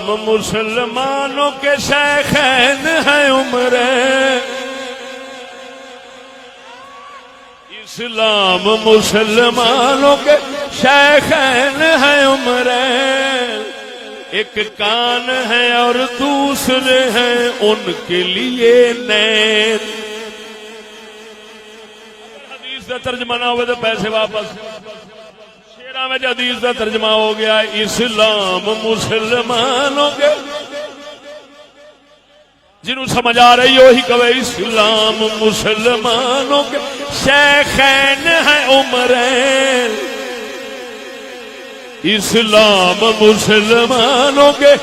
اسلام مسلمانوں کے شیخین ہیں عمریں، اسلام مسلمانوں کے شیخین ہیں عمریں، ایک کان ہے اور دوسرے ہیں ان کے لیے نین۔ حدیث کا ترجمہ نہ ہوئے تو پیسے واپس۔ شیرہ میں حدیث کا ترجمہ ہو گیا اسلام مسلمانوں کے، جنہوں سمجھ آ رہی ہو ہی کہے اسلام مسلمانوں کے شیخین ہیں عمرین، اسلام مسلمانوں کے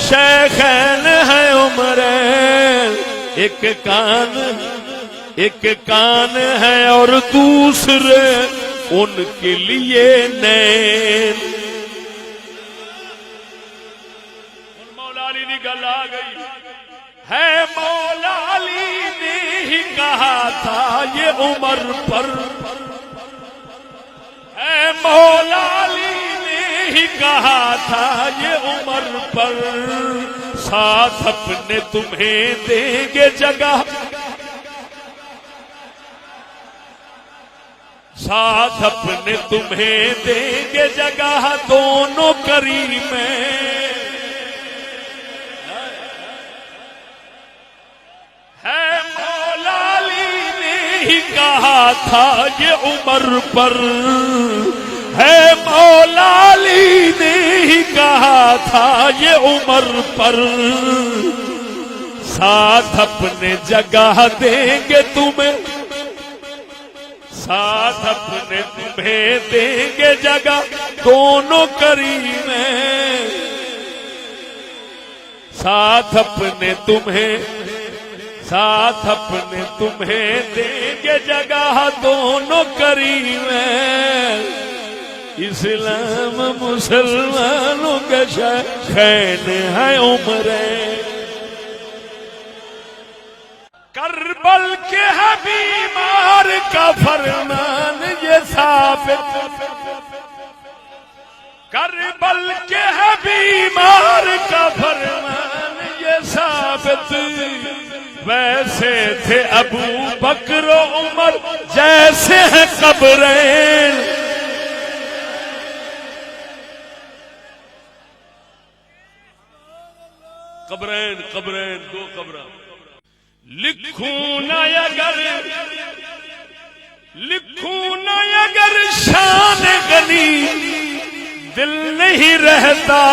شیخین ہیں عمرین، ایک کان ہے اور دوسرے ان کے لیے نین۔ مولا علی کی گل آ گئی ہے، مولا علی نے ہی کہا تھا یہ عمر پر، ہے مولا علی نے ہی کہا تھا یہ عمر پر، ساتھ اپنے تمہیں دیں گے جگہ، ساتھ اپنے تمہیں دیں گے جگہ دونوں کریم میں، ہے مولا علی نے ہی کہا تھا یہ عمر پر، ہے مولا علی نے ہی کہا تھا یہ عمر پر، ساتھ اپنے جگہ دیں گے تمہیں، ساتھ اپنے تمہیں دیں گے جگہ دونوں کریم ہیں، ساتھ اپنے تمہیں دیں گے جگہ دونوں کریم ہیں، اسلام مسلمانوں کے شیخین ہیں عمریں، کربل کے ہے بیمار کا فرمان یہ ثابت، کربل کے ہے بیمار کا فرمان یہ ثابت، ویسے تھے ابو بکر و عمر جیسے ہیں قبرین، قبرین دو قبریں، لکھوں نہ اگر شان غنی دل نہیں رہتا،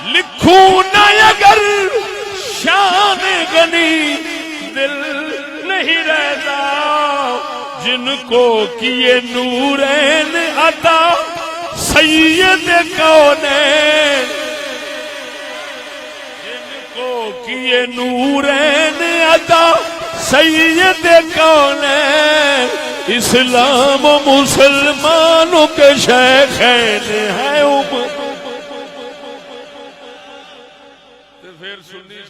لکھوں نہ اگر شان غنی دل نہیں رہتا، جن کو کیے نورین عطا سید کونین، کیے نورین عطا سید کونین، اسلام و مسلمانوں کے شیخین ہیں عمر۔ پھر سنی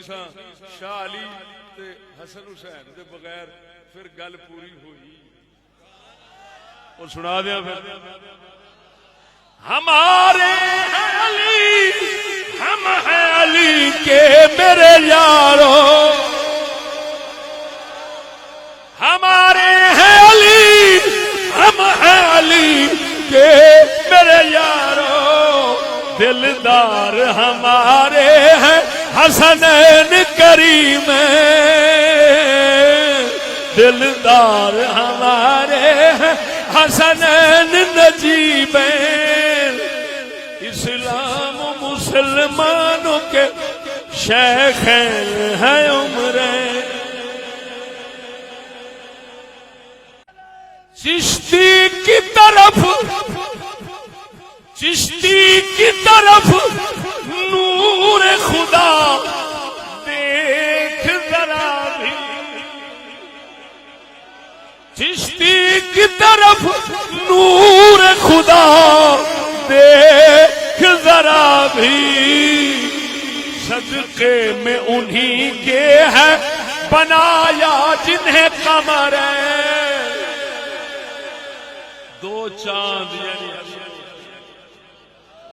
سا شاہ علی تے حسن حسین دے بغیر پھر گل پوری ہوئی، اور سنا دیا پھر ہمارے علی، ہم ہیں علی کے میرے یارو، ہمارے ہیں علی، ہم ہیں علی کے میرے یارو، دلدار ہمارے ہیں حسنین کریم، دلدار ہمارے ہیں حسنین نجیبین، اسلام مسلمانوں کے شیخین ہیں عمریں، چشتی کی طرف نور خدا دیکھ ذرا بھی، چشتی کی طرف نور خدا دیکھ ذرا بھی، صدقے میں انہی کے ہے بنایا جنہیں قمر ہے، دو چاند یعنی